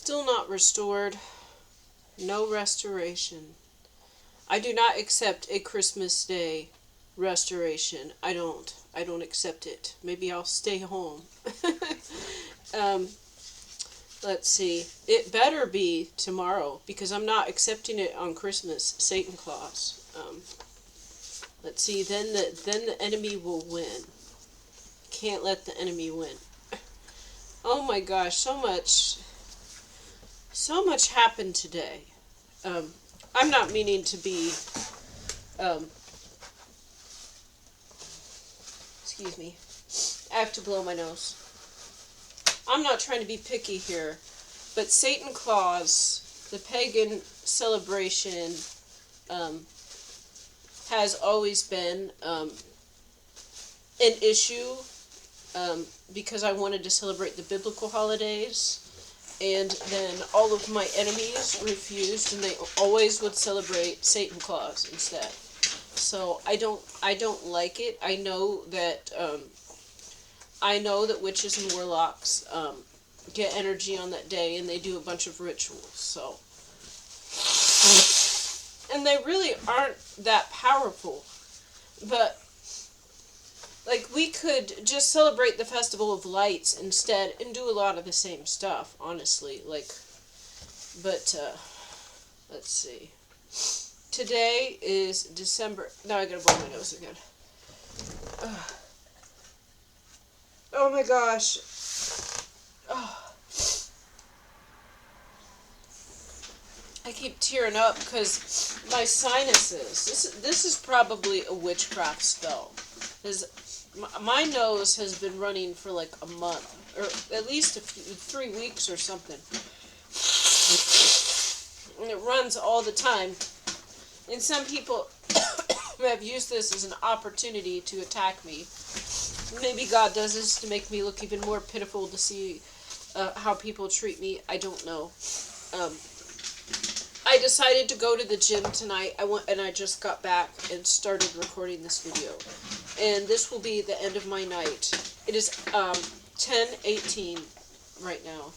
Still not restored. No restoration. I do not accept a Christmas Day restoration. I don't accept it. Maybe I'll stay home. um, let's see. It better be tomorrow because I'm not accepting it on Christmas. Satan Claus. Let's see. Then the enemy will win. Can't let the enemy win. Oh my gosh, so much happened today. I'm not meaning to be, excuse me, I have to blow my nose. I'm not trying to be picky here, but Satan Claus, the pagan celebration, has always been an issue, because I wanted to celebrate the biblical holidays. And then all of my enemies refused, and they always would celebrate Satan Claus instead. So I don't like it. I know that witches and warlocks get energy on that day, and they do a bunch of rituals. So, and they really aren't that powerful, but. Like, we could just celebrate the Festival of Lights instead and do a lot of the same stuff, honestly. Like, but, let's see. Today is December. Now I gotta blow my nose again. Oh my gosh. I keep tearing up because my sinuses. This is probably a witchcraft spell. Because my nose has been running for like a month, or at least 3 weeks or something. And it runs all the time. And some people have used this as an opportunity to attack me. Maybe God does this to make me look even more pitiful to see how people treat me. I don't know. I decided to go to the gym tonight. I just got back and started recording this video. And this will be the end of my night. It is 10:18 right now.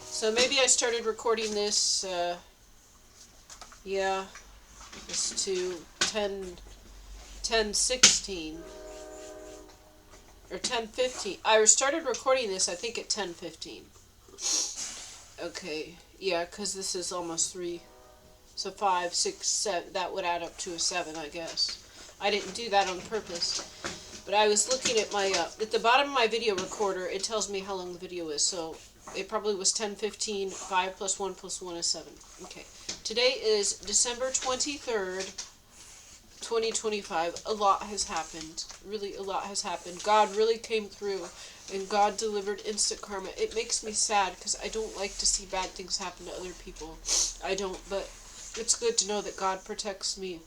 So maybe I started recording this, it's to 10:16 or 10:15. I started recording this, I think, at 10:15. Okay, yeah, because this is almost 3. So 5, 6, 7, that would add up to a 7, I guess. I didn't do that on purpose. But I was looking at my, at the bottom of my video recorder, it tells me how long the video is. So it probably was 10:15, 5 plus 1 plus 1 is 7. Okay. Today is December 23rd, 2025. A lot has happened. Really, a lot has happened. God really came through, and God delivered instant karma. It makes me sad because I don't like to see bad things happen to other people. I don't, but it's good to know that God protects me,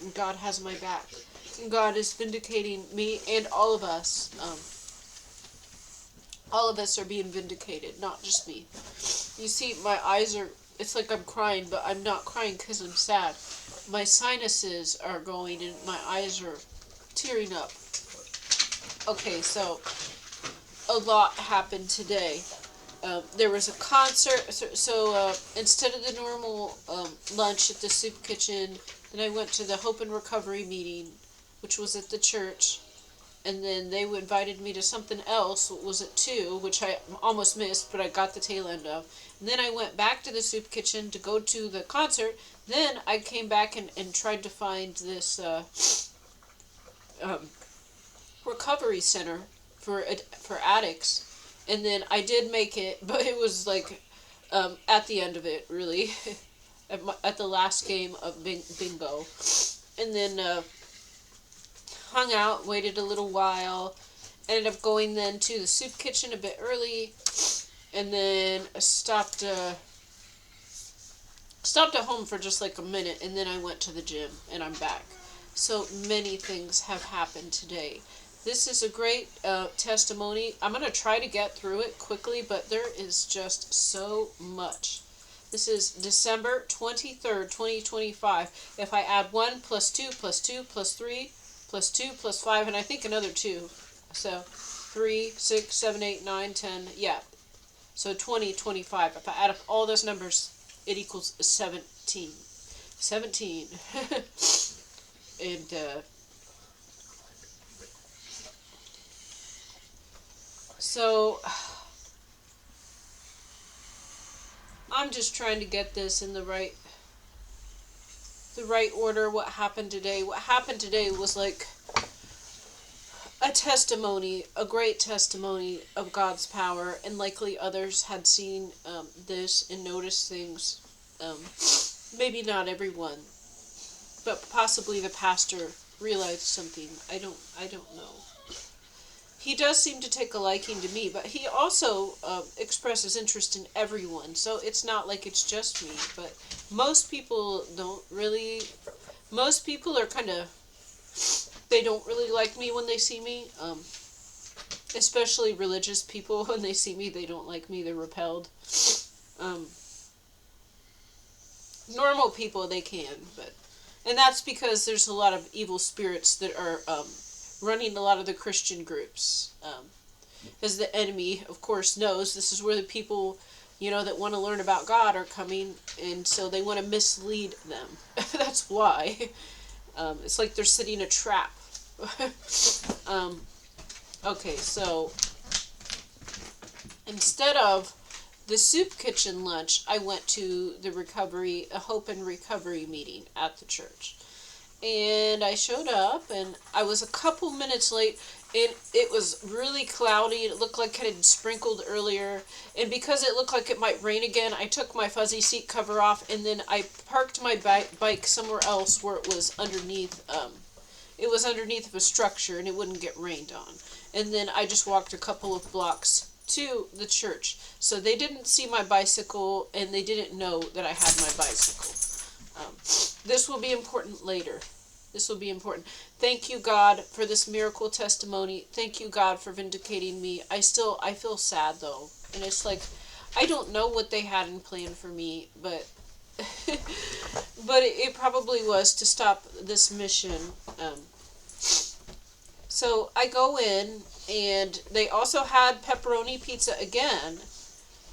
and God has my back, and God is vindicating me and all of us. All of us are being vindicated, not just me. You see, my eyes are, it's like I'm crying, but I'm not crying because I'm sad. My sinuses are going, and my eyes are tearing up. Okay, so a lot happened today. There was a concert, so instead of the normal lunch at the soup kitchen, then I went to the Hope and Recovery meeting, which was at the church, and then they invited me to something else, was at 2, which I almost missed, but I got the tail end of. And then I went back to the soup kitchen to go to the concert. Then I came back and tried to find this recovery center for addicts. And then I did make it, but it was like at the end of it, really, at the last game of bingo. And then hung out, waited a little while, ended up going then to the soup kitchen a bit early, and then stopped at home for just like a minute, and then I went to the gym, and I'm back. So many things have happened today. This is a great testimony. I'm going to try to get through it quickly, but there is just so much. This is December 23rd, 2025. If I add 1 plus 2 plus 2 plus 3 plus 2 plus 5, and I think another 2. So 3, 6, 7, 8, 9, 10. Yeah. So 20, 25. If I add up all those numbers, it equals 17. 17. And, so, I'm just trying to get this in the right order. What happened today? What happened today was like a testimony, a great testimony of God's power, and likely others had seen this and noticed things. Maybe not everyone, but possibly the pastor realized something. I don't know. He does seem to take a liking to me, but he also expresses interest in everyone. So it's not like it's just me, but most people don't really. Most people are kind of. They don't really like me when they see me. Especially religious people, when they see me, they don't like me. They're repelled. Normal people, they can, but. And that's because there's a lot of evil spirits that are running a lot of the Christian groups. As the enemy, of course, knows, this is where the people, that want to learn about God are coming, and so they want to mislead them. That's why. It's like they're setting a trap. Okay, so instead of the soup kitchen lunch, I went to a Hope and Recovery meeting at the church. And I showed up, and I was a couple minutes late, and it was really cloudy, and it looked like it had sprinkled earlier, and because it looked like it might rain again, I took my fuzzy seat cover off, and then I parked my bike somewhere else where it was underneath of a structure, and it wouldn't get rained on. And then I just walked a couple of blocks to the church. So they didn't see my bicycle, and they didn't know that I had my bicycle. This will be important later. This will be important. Thank you, God, for this miracle testimony. Thank you, God, for vindicating me. I feel sad, though. And it's like, I don't know what they had in plan for me, but but it probably was to stop this mission. So I go in, and they also had pepperoni pizza again,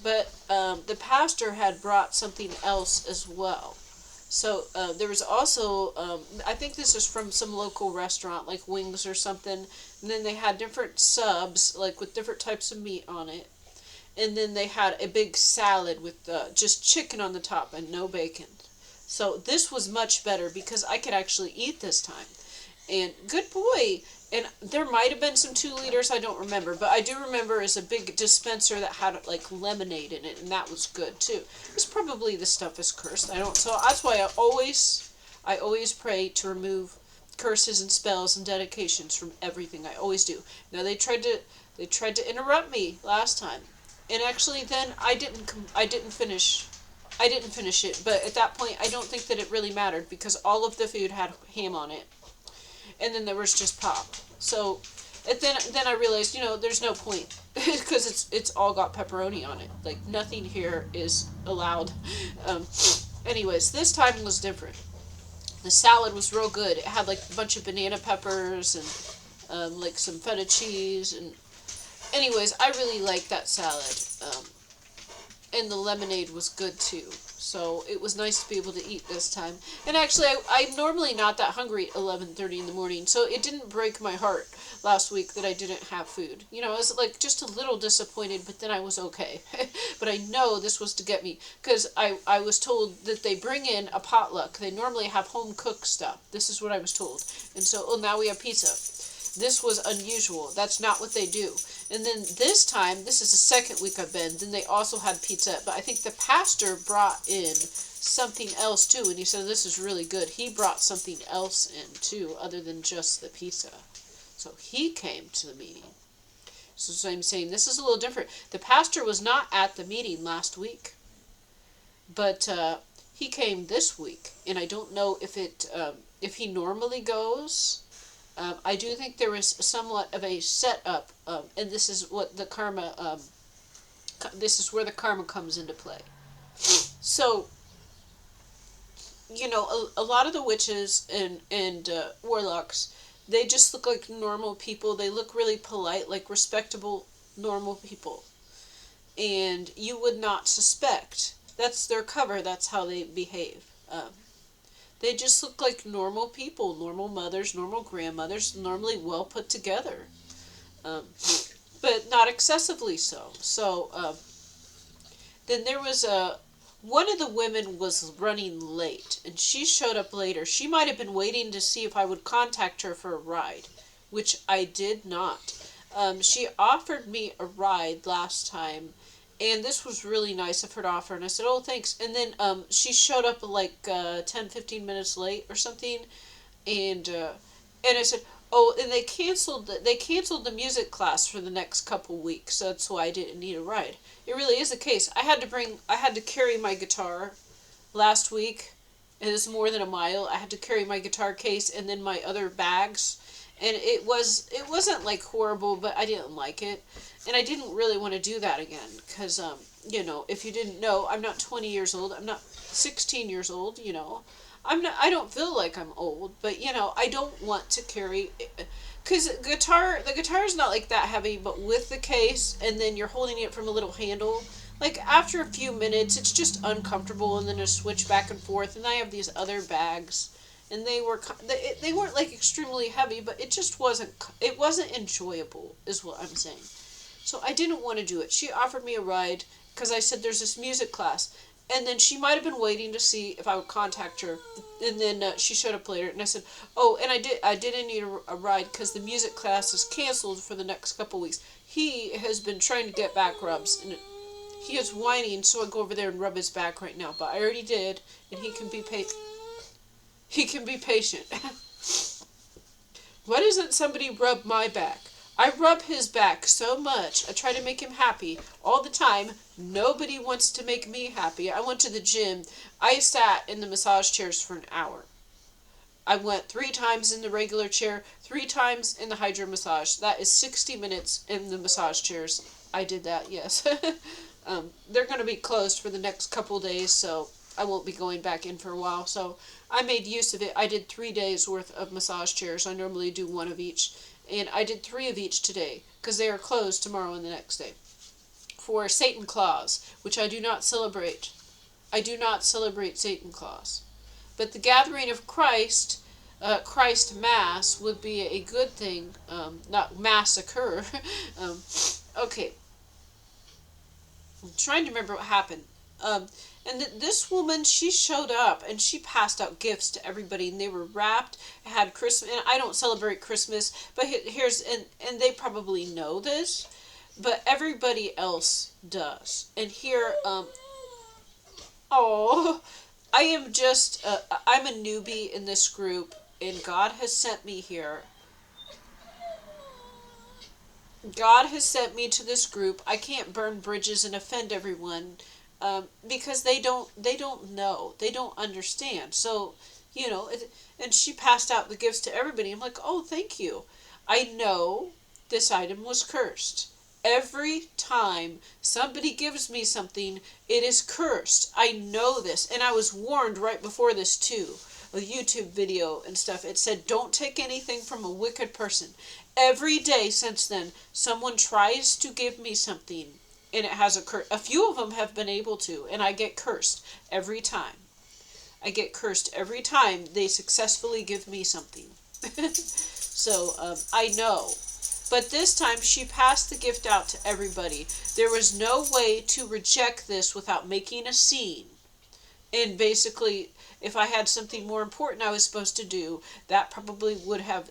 but the pastor had brought something else as well. So there was also, I think this is from some local restaurant, like wings or something, and then they had different subs, like with different types of meat on it, and then they had a big salad with just chicken on the top and no bacon. So this was much better because I could actually eat this time. And good boy. And there might have been some 2 liters, I don't remember. But I do remember is a big dispenser that had like lemonade in it, and that was good too. It's probably the stuff is cursed. So that's why I always pray to remove curses and spells and dedications from everything. I always do. Now they tried to interrupt me last time. And actually then I didn't finish it, but at that point I don't think that it really mattered because all of the food had ham on it. And then there was just pop. So, and then I realized, there's no point because it's all got pepperoni on it. Like nothing here is allowed. Anyways, this time was different. The salad was real good. It had like a bunch of banana peppers and like some feta cheese. And anyways, I really liked that salad. And the lemonade was good too. So it was nice to be able to eat this time. And actually, I'm normally not that hungry at 11:30 in the morning, so it didn't break my heart last week that I didn't have food. I was like just a little disappointed, but then I was okay. But I know this was to get me, because I was told that they bring in a potluck. They normally have home-cooked stuff. This is what I was told. And so, now we have pizza. This was unusual. That's not what they do. And then this time, this is the second week I've been, then they also had pizza. But I think the pastor brought in something else too. And he said, this is really good. He brought something else in too, other than just the pizza. So he came to the meeting. So I'm saying this is a little different. The pastor was not at the meeting last week. But he came this week. And I don't know if he normally goes. I do think there is somewhat of a setup, and this is what the karma. This is where the karma comes into play. So, a lot of the witches and warlocks, they just look like normal people. They look really polite, like respectable, normal people. and you would not suspect. That's their cover. That's how they behave. They just look like normal people, normal mothers, normal grandmothers, normally well put together, um, but not excessively so. So then there was one of the women was running late, and she showed up later. She might have been waiting to see if I would contact her for a ride, which I did not. She offered me a ride last time, and this was really nice of her to offer, and I said, oh, thanks. And then she showed up like 10, 15 minutes late or something, and I said, oh, and they canceled the music class for the next couple weeks, so that's why I didn't need a ride. It really is a case. I had to carry my guitar last week. It was more than a mile. I had to carry my guitar case and then my other bags, and it wasn't like horrible, but I didn't like it, and I didn't really want to do that again because if you didn't know, I'm not 20 years old. I'm not 16 years old. I don't feel like I'm old, but I don't want to carry, because the guitar is not like that heavy, but with the case, and then you're holding it from a little handle. Like after a few minutes, it's just uncomfortable, and then I switch back and forth, and I have these other bags, and they weren't like extremely heavy, but it wasn't enjoyable, is what I'm saying. So I didn't want to do it. She offered me a ride because I said there's this music class. And then she might have been waiting to see if I would contact her. And then she showed up later, and I said, "Oh, and I didn't need a ride because the music class is canceled for the next couple weeks. He has been trying to get back rubs, and he is whining, so I go over there and rub his back right now. But I already did, and he can be He can be patient. Why doesn't somebody rub my back? I rub his back so much. I try to make him happy all the time. Nobody wants to make me happy. I went to the gym. I sat in the massage chairs for an hour. I went 3 times in the regular chair, 3 times in the hydro massage. That is 60 minutes in the massage chairs. I did that, yes. They're going to be closed for the next couple days, so I won't be going back in for a while. So I made use of it. I did 3 days worth of massage chairs. I normally do 1 of each. And I did 3 of each today, because they are closed tomorrow and the next day. For Satan Claus, which I do not celebrate. I do not celebrate Satan Claus. But the gathering of Christ, Christ Mass, would be a good thing. Not massacre. Okay. I'm trying to remember what happened. And this woman, she showed up and she passed out gifts to everybody, and they were wrapped, had Christmas, and I don't celebrate Christmas, but and they probably know this, but everybody else does. And here, I am just, I'm a newbie in this group, and God has sent me here. God has sent me to this group. I can't burn bridges and offend everyone. Because they don't know, they don't understand. So, and she passed out the gifts to everybody. I'm like, oh, thank you. I know this item was cursed. Every time somebody gives me something, it is cursed. I know this, and I was warned right before this too. A YouTube video and stuff. It said, don't take anything from a wicked person. Every day since then, someone tries to give me something, and it has a curse. A few of them have been able to, and I get cursed every time. I get cursed every time they successfully give me something. So, I know. But this time, she passed the gift out to everybody. There was no way to reject this without making a scene. And basically, if I had something more important I was supposed to do, that probably would have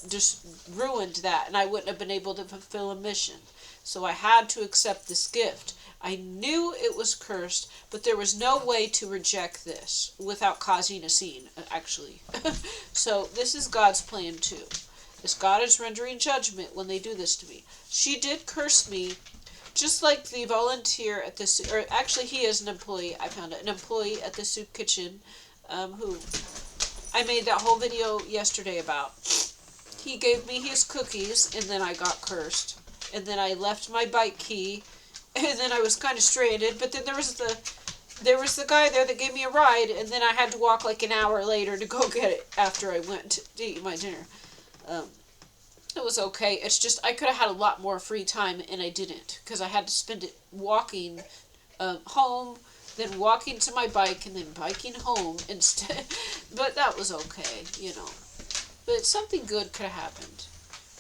just ruined that, and I wouldn't have been able to fulfill a mission. So I had to accept this gift. I knew it was cursed, but there was no way to reject this without causing a scene, actually. So this is God's plan too. This God is rendering judgment when they do this to me. She did curse me, just like the volunteer at the, or actually he is an employee, I found it, an employee at the soup kitchen, who I made that whole video yesterday about. He gave me his cookies, and then I got cursed. And then I left my bike key, and then I was kind of stranded. But then there was the guy there that gave me a ride, and then I had to walk like an hour later to go get it after I went to eat my dinner. It was okay. It's just I could have had a lot more free time and I didn't because I had to spend it walking home, then walking to my bike, and then biking home instead. But that was okay, you know. But something good could have happened.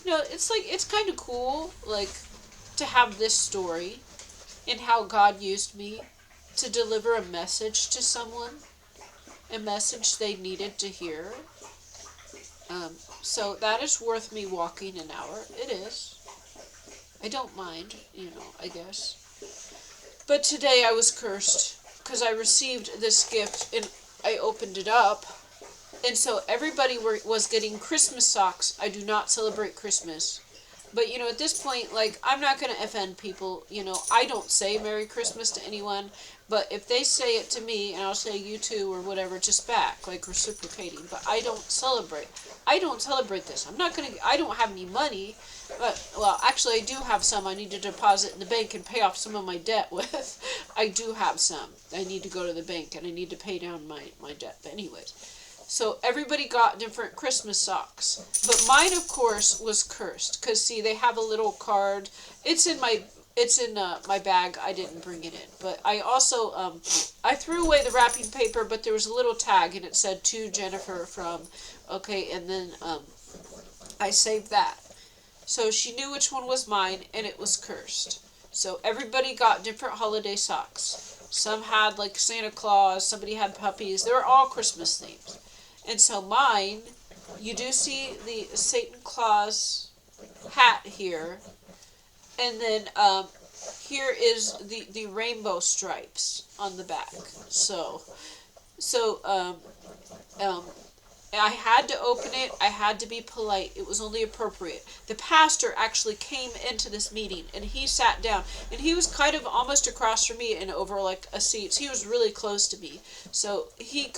You know, it's like it's kind of cool, like to have this story and how God used me to deliver a message to someone, a message they needed to hear. So that is worth me walking an hour. It is. I don't mind, you know, I guess. But today I was cursed because I received this gift and I opened it up. And so everybody was getting Christmas socks. I do not celebrate Christmas. But, you know, at this point, like, I'm not going to offend people. You know, I don't say Merry Christmas to anyone. But if they say it to me, and I'll say you too or whatever, just back, like reciprocating. But I don't celebrate. I don't celebrate this. I'm not going to, I don't have any money. But, well, actually I do have some I need to deposit in the bank and pay off some of my debt with. I do have some. I need to go to the bank and I need to pay down my debt. But anyways. So everybody got different Christmas socks. But mine, of course, was cursed. Because, see, they have a little card. It's in my bag. I didn't bring it in. But I also, I threw away the wrapping paper, but there was a little tag, and it said, to Jennifer from, okay, and then I saved that. So she knew which one was mine, and it was cursed. So everybody got different holiday socks. Some had, like, Santa Claus. Somebody had puppies. They were all Christmas themed. And so mine, you do see the Satan Claus hat here. And then here is the rainbow stripes on the back. So I had to open it. I had to be polite. It was only appropriate. The pastor actually came into this meeting and he sat down and he was kind of almost across from me and over like a seat. So he was really close to me. So he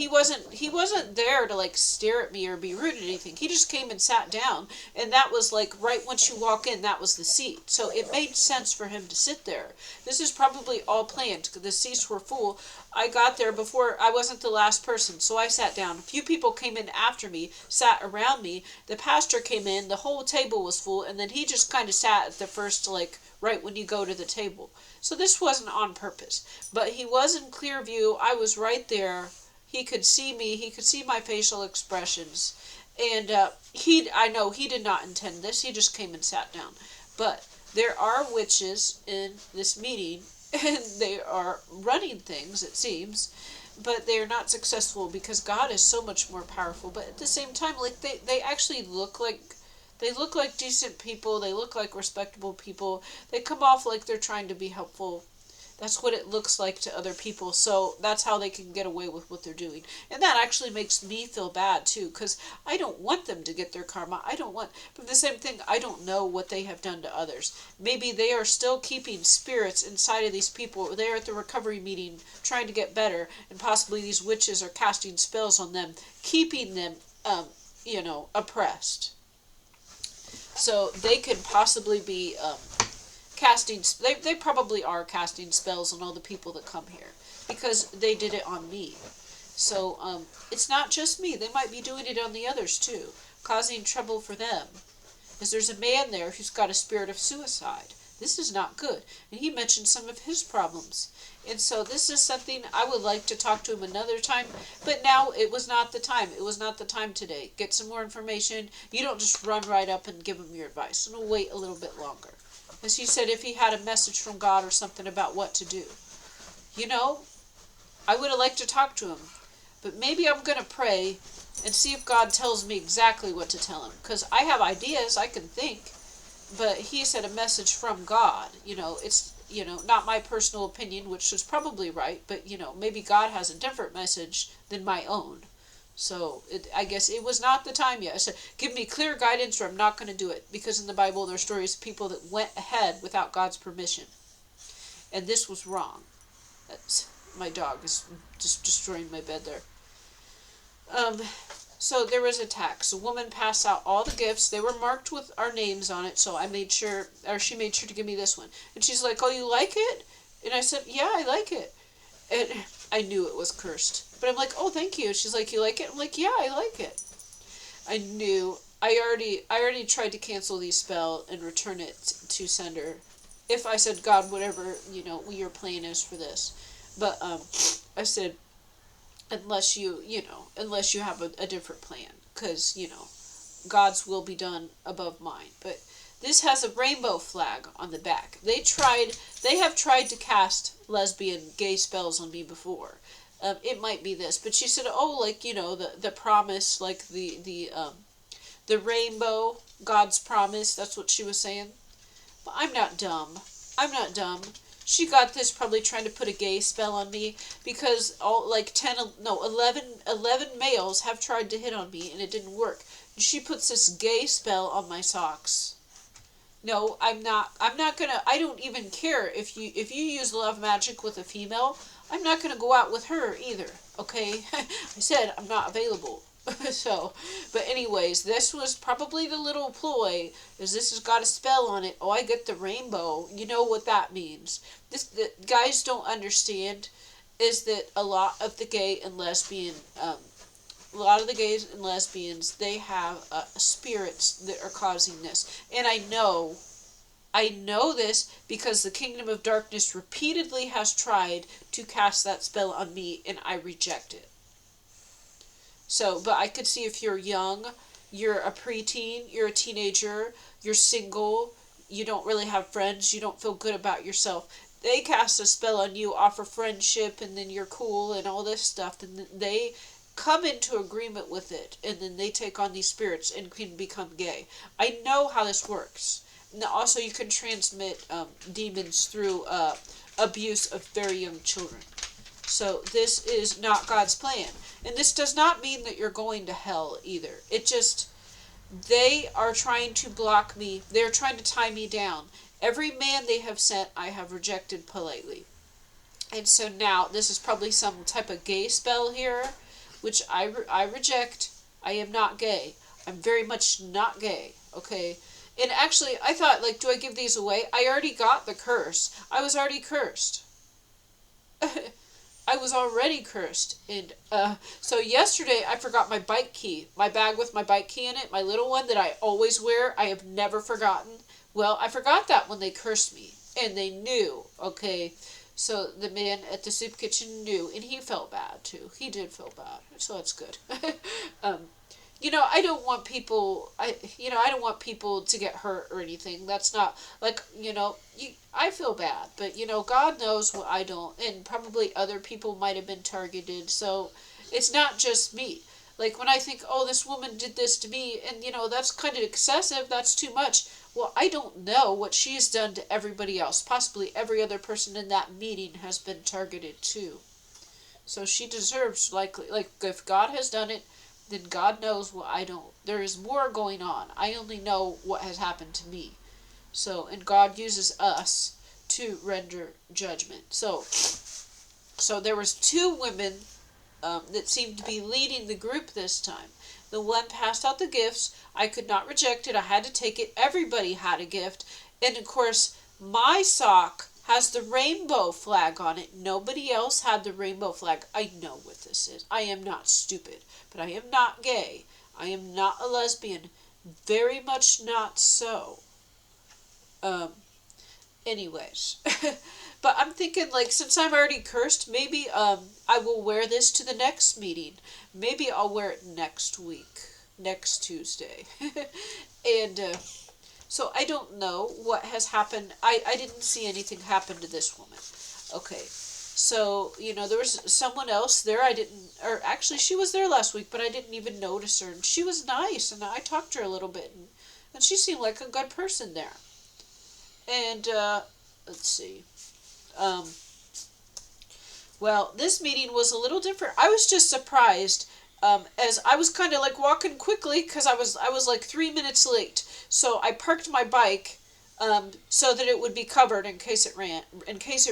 wasn't there to like stare at me or be rude or anything. He just came and sat down, and that was like right once you walk in, that was the seat. So it made sense for him to sit there. This is probably all planned. The seats were full. I got there before, I wasn't the last person, so I sat down. A few people came in after me, sat around me. The pastor came in, the whole table was full, and then he just kind of sat at the first, like, right when you go to the table. So this wasn't on purpose. But he was in clear view. I was right there. He could see me. He could see my facial expressions. And I know he did not intend this. He just came and sat down. But there are witches in this meeting, and they are running things, it seems, but they are not successful because God is so much more powerful. But at the same time, like they actually look like decent people. They look like respectable people. They come off like they're trying to be helpful. That's what it looks like to other people. So that's how they can get away with what they're doing. And that actually makes me feel bad too, because I don't want them to get their karma. But the same thing, I don't know what they have done to others. Maybe they are still keeping spirits inside of these people. They're at the recovery meeting trying to get better, and possibly these witches are casting spells on them, keeping them, oppressed. So they could possibly be they probably are casting spells on all the people that come here because they did it on me. So it's not just me. They might be doing it on the others too, causing trouble for them. Because there's a man there who's got a spirit of suicide. This is not good. And he mentioned some of his problems. And so this is something I would like to talk to him another time. But now it was not the time. It was not the time today. Get some more information. You don't just run right up and give him your advice. And we'll wait a little bit longer. As he said, if he had a message from God or something about what to do. I would have liked to talk to him. But maybe I'm going to pray and see if God tells me exactly what to tell him. Because I have ideas, I can think. But he said a message from God. It's, not my personal opinion, which was probably right. But, maybe God has a different message than my own. So I guess it was not the time yet. I said, give me clear guidance or I'm not going to do it. Because in the Bible there are stories of people that went ahead without God's permission. And this was wrong. My dog is just destroying my bed there. So there was a tax. A woman passed out all the gifts. They were marked with our names on it. So she made sure to give me this one. And she's like, oh, you like it? And I said, yeah, I like it. And I knew it was cursed. But I'm like, oh, thank you. She's like, you like it? I'm like, yeah, I like it. I knew I already tried to cancel the spell and return it to sender. If I said, God, whatever, your plan is for this. But, I said, unless you have a different plan. Because, God's will be done above mine. But this has a rainbow flag on the back. They have tried to cast lesbian, gay spells on me before. It might be this, but she said, oh, like, the promise, like the rainbow, God's promise, that's what she was saying. But I'm not dumb. I'm not dumb. She got this probably trying to put a gay spell on me because 11 males have tried to hit on me and it didn't work. She puts this gay spell on my socks. No, I'm not gonna, I don't even care if you use love magic with a female. I'm not gonna go out with her either, okay? I said I'm not available. So, but anyways, this was probably the little ploy, is this has got a spell on it. Oh, I get the rainbow. You know what that means. The guys don't understand is that a lot of the gay and lesbian, a lot of the gays and lesbians, they have spirits that are causing this. And I know this because the Kingdom of Darkness repeatedly has tried to cast that spell on me and I reject it. So, but I could see if you're young, you're a preteen, you're a teenager, you're single, you don't really have friends, you don't feel good about yourself. They cast a spell on you, offer friendship, and then you're cool and all this stuff, and they come into agreement with it, and then they take on these spirits and can become gay. I know how this works. And also, you can transmit demons through abuse of very young children. So this is not God's plan. And this does not mean that you're going to hell either. It just, they are trying to block me. They're trying to tie me down. Every man they have sent, I have rejected politely. And so now, this is probably some type of gay spell here, which I reject. I am not gay. I'm very much not gay, okay? And actually, I thought, like, do I give these away? I already got the curse. I was already cursed. I was already cursed. And so yesterday I forgot my bike key. My bag with my bike key in it, my little one that I always wear, I have never forgotten. Well, I forgot that when they cursed me. And they knew, okay. So the man at the soup kitchen knew, and he felt bad too. He did feel bad. So that's good. I don't want people, I don't want people to get hurt or anything. That's not, like, I feel bad, but, God knows what I don't, and probably other people might have been targeted, so it's not just me. Like, when I think, oh, this woman did this to me, and, that's kind of excessive, that's too much. Well, I don't know what she has done to everybody else. Possibly every other person in that meeting has been targeted too. So she deserves, likely, like, if God has done it, then God knows what I don't. There is more going on. I only know what has happened to me. So, and God uses us to render judgment. So there was 2 women that seemed to be leading the group this time. The one passed out the gifts. I could not reject it. I had to take it. Everybody had a gift. And of course, my sock has the rainbow flag on it. Nobody else had the rainbow flag. I know what this is. I am not stupid. But I am not gay. I am not a lesbian. Very much not so. Anyways. But I'm thinking, like, since I'm already cursed, maybe I will wear this to the next meeting. Maybe I'll wear it next week. Next Tuesday. And so I don't know what has happened. I didn't see anything happen to this woman. Okay. So, there was someone else there. Or actually she was there last week, but I didn't even notice her. And she was nice, and I talked to her a little bit, and she seemed like a good person there. And, let's see. Well, this meeting was a little different. I was just surprised, as I was kind of like walking quickly, because I was like 3 minutes late. So I parked my bike, so that it would be covered in case it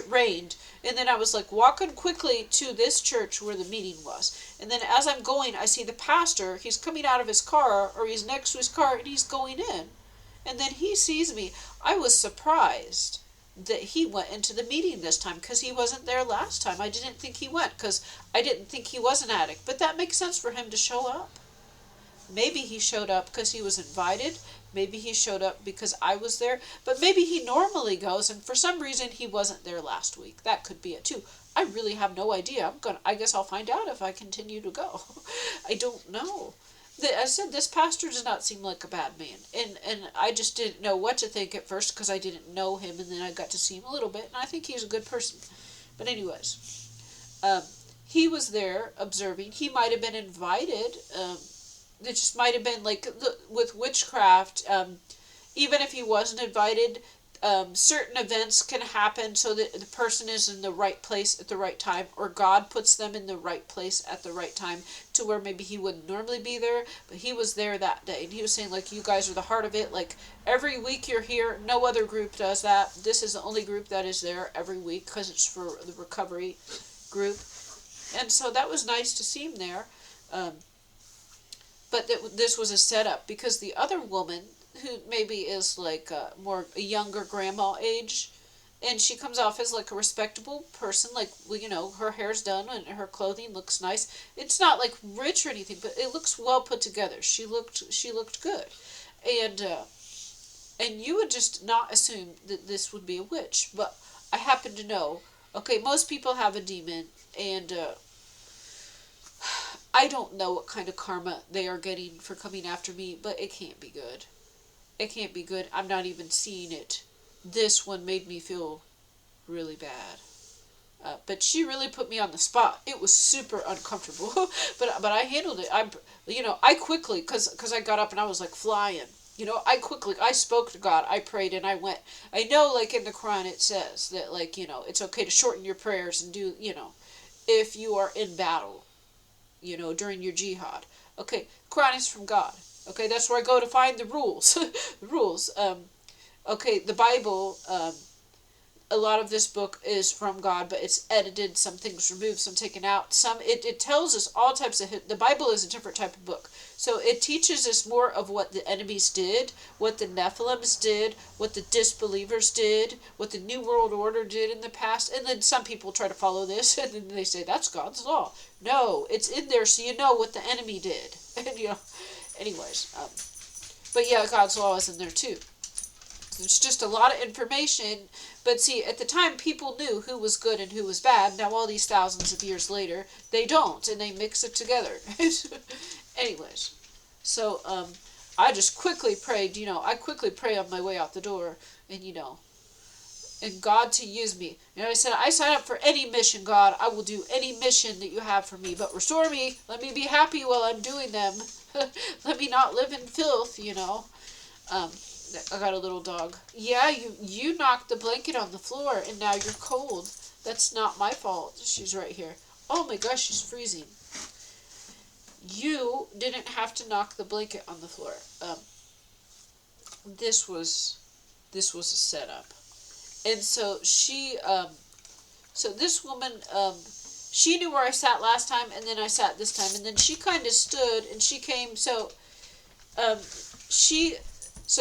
rained. And then I was like walking quickly to this church where the meeting was. And then as I'm going, I see the pastor. He's coming out of his car, or he's next to his car, and he's going in. And then he sees me. I was surprised that he went into the meeting this time, because he wasn't there last time. I didn't think he went, because I didn't think he was an addict. But that makes sense for him to show up. Maybe he showed up because he was invited. Maybe he showed up because I was there. But maybe he normally goes, and for some reason he wasn't there last week. That could be it too. I really have no idea. I guess I'll find out if I continue to go. I don't know. I said this pastor does not seem like a bad man, and I just didn't know what to think at first because I didn't know him, and then I got to see him a little bit, and I think he's a good person. But anyways, he was there observing. He might have been invited. It just might have been like with witchcraft. Even if he wasn't invited, certain events can happen so that the person is in the right place at the right time, or God puts them in the right place at the right time to where maybe he wouldn't normally be there, but he was there that day. And he was saying, like, you guys are the heart of it. Like, every week you're here. No other group does that. This is the only group that is there every week because it's for the recovery group. And so that was nice to see him there. But this was a setup because the other woman, who maybe is like a younger grandma age, and she comes off as like a respectable person, like, well, you know, her hair's done and her clothing looks nice. It's not like rich or anything, but it looks well put together. She looked good, and you would just not assume that this would be a witch, but I happen to know. Okay, most people have a demon, and I don't know what kind of karma they are getting for coming after me, but it can't be good. It can't be good. I'm not even seeing it. This one made me feel really bad. But she really put me on the spot. It was super uncomfortable, but I handled it. I quickly, cause I got up and I was like flying. I spoke to God. I prayed and I went. I know, like in the Quran, it says that, like, it's okay to shorten your prayers and do, if you are in battle, during your jihad. Okay, Quran is from God. Okay, that's where I go to find the rules. The rules. Okay, the Bible, a lot of this book is from God, but it's edited, some things removed, some taken out. It tells us all types of... The Bible is a different type of book. So it teaches us more of what the enemies did, what the Nephilims did, what the disbelievers did, what the New World Order did in the past. And then some people try to follow this, and then they say, that's God's law. No, it's in there so you know what the enemy did. And, anyways, but yeah, God's law is in there too. It's just a lot of information, but see, at the time, people knew who was good and who was bad. Now, all these thousands of years later, they don't, and they mix it together. Anyways, so I just quickly prayed. I quickly pray on my way out the door, and and God to use me. I said, I sign up for any mission, God. I will do any mission that you have for me, but restore me. Let me be happy while I'm doing them. Let me not live in filth, I got a little dog. Yeah, you knocked the blanket on the floor, and now you're cold. That's not my fault. She's right here. Oh my gosh, she's freezing. You didn't have to knock the blanket on the floor. This was a setup. And so so this woman, she knew where I sat last time, and then I sat this time, and then she kind of stood, and she came, so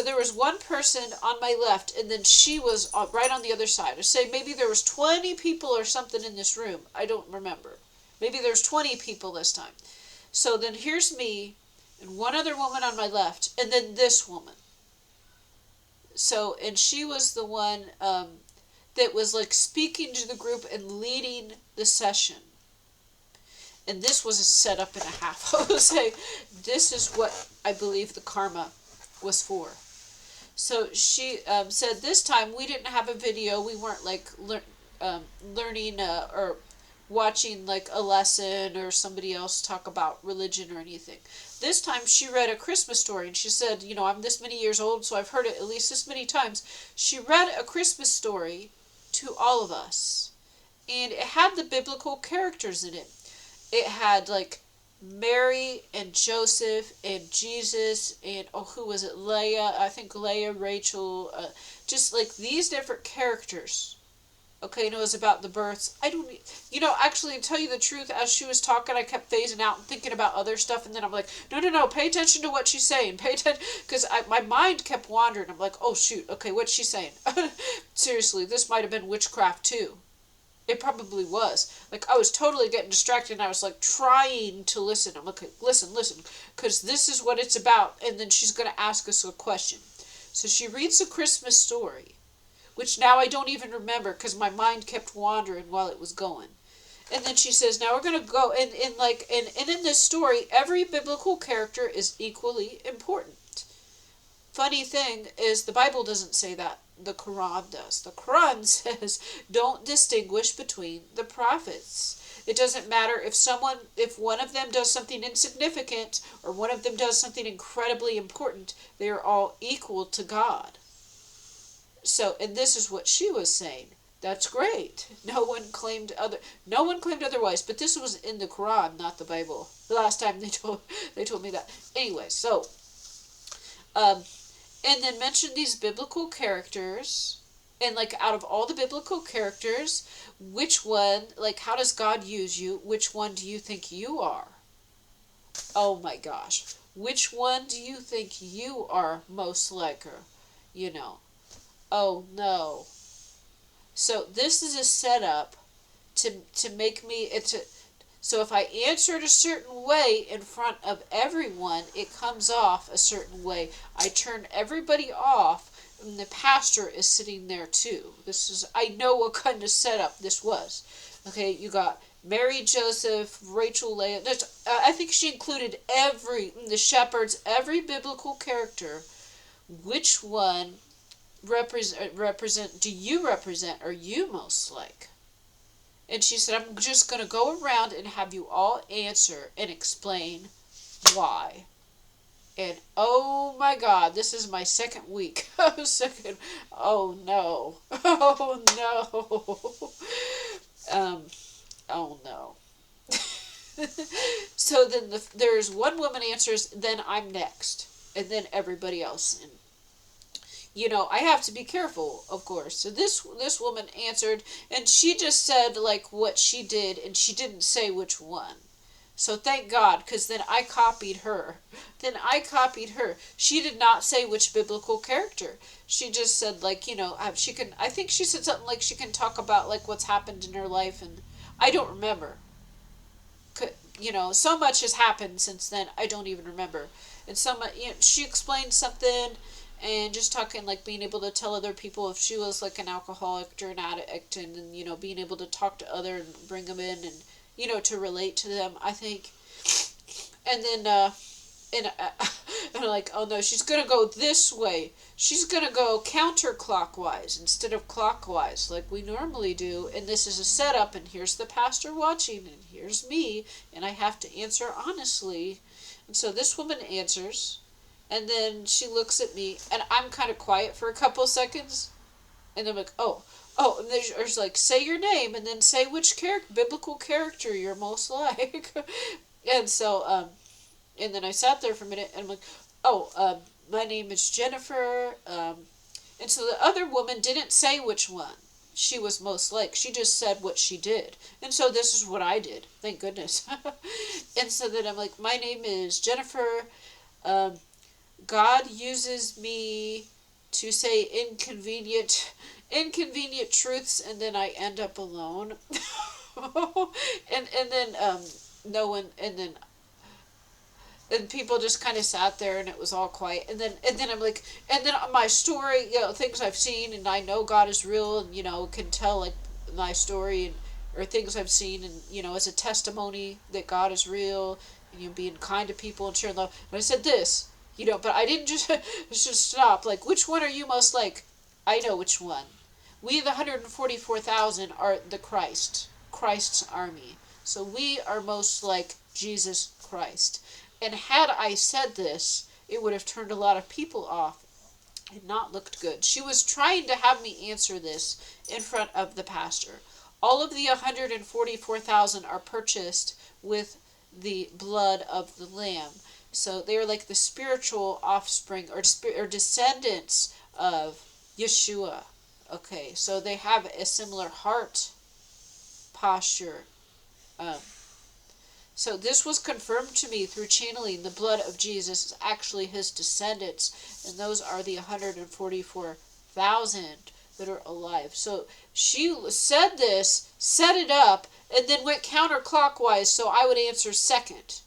there was one person on my left, and then she was right on the other side. I say maybe there was 20 people or something in this room. I don't remember. Maybe there's 20 people this time. So then here's me, and one other woman on my left, and then this woman. So, and she was the one that was like speaking to the group and leading the session. And this was a setup and a half. I would say this is what I believe the karma was for. So she said this time we didn't have a video. We weren't like learning or watching like a lesson or somebody else talk about religion or anything. This time she read a Christmas story, and she said, I'm this many years old, so I've heard it at least this many times. She read a Christmas story to all of us, and it had the biblical characters in it. It had like Mary and Joseph and Jesus and, who was it? Leah, I think Leah, Rachel, just like these different characters. Okay, and it was about the births. Actually, to tell you the truth, as she was talking, I kept phasing out and thinking about other stuff, and then I'm like, no, pay attention to what she's saying. Pay attention, because my mind kept wandering. I'm like, oh, shoot, okay, what's she saying? Seriously, this might have been witchcraft, too. It probably was. Like, I was totally getting distracted, and I was, like, trying to listen. I'm like, listen, because this is what it's about, and then she's going to ask us a question. So she reads A Christmas Story, which now I don't even remember, because my mind kept wandering while it was going. And then she says, now we're going to go, and in this story, every biblical character is equally important. Funny thing is, the Bible doesn't say that. The Quran does. The Quran says, don't distinguish between the prophets. It doesn't matter if one of them does something insignificant or one of them does something incredibly important, they are all equal to God. So, and this is what she was saying. That's great. No one claimed otherwise, but this was in the Quran, not the Bible. The last time they told me that. Anyway, so and then mention these biblical characters, and like out of all the biblical characters, which one, like, how does God use you? Which one do you think you are? Oh my gosh. Which one do you think you are most like her? Oh no. So this is a setup to make me, so if I answered a certain way in front of everyone, it comes off a certain way. I turn everybody off, and the pastor is sitting there too. I know what kind of setup this was. Okay, you got Mary, Joseph, Rachel, Leah. I think she included the shepherds, every biblical character. Which one do you represent, or you most like? And she said, I'm just going to go around and have you all answer and explain why. And oh my God, this is my second week. Oh no. Oh no. Oh no. So then there's one woman answers, then I'm next. And then everybody else. And I have to be careful, of course. So this woman answered, and she just said, like, what she did, and she didn't say which one. So thank God, because then I copied her. She did not say which biblical character. She just said, like, I think she said something like she can talk about, like, what's happened in her life, and I don't remember. So much has happened since then, I don't even remember. And she explained something, and just talking, like, being able to tell other people if she was, like, an alcoholic or an addict, and then, being able to talk to other and bring them in, and, to relate to them, I think. And then, and I'm like, oh no, she's going to go this way. She's going to go counterclockwise instead of clockwise, like we normally do, and this is a setup, and here's the pastor watching, and here's me, and I have to answer honestly. And so this woman answers, and then she looks at me, and I'm kind of quiet for a couple seconds, and then I'm like, and then she's like, say your name, and then say which biblical character you're most like. And so, and then I sat there for a minute, and I'm like, my name is Jennifer, and so the other woman didn't say which one she was most like. She just said what she did. And so this is what I did. Thank goodness. And so then I'm like, my name is Jennifer, God uses me to say inconvenient truths, and then I end up alone. and then no one, and people just kind of sat there, and it was all quiet. And then I'm like, and then my story, things I've seen, and I know God is real, and can tell, like, my story, or things I've seen, and as a testimony that God is real, and being kind to people and sharing love. And I said this. But I didn't just stop. Like, which one are you most like? I know which one. We, the 144,000, are the Christ's army. So we are most like Jesus Christ. And had I said this, it would have turned a lot of people off and not looked good. She was trying to have me answer this in front of the pastor. All of the 144,000 are purchased with the blood of the Lamb. So they are like the spiritual offspring or descendants of Yeshua. Okay, so they have a similar heart posture. So this was confirmed to me through channeling. The blood of Jesus is actually his descendants, and those are the 144,000 that are alive. So she said this, set it up, and then went counterclockwise so I would answer second.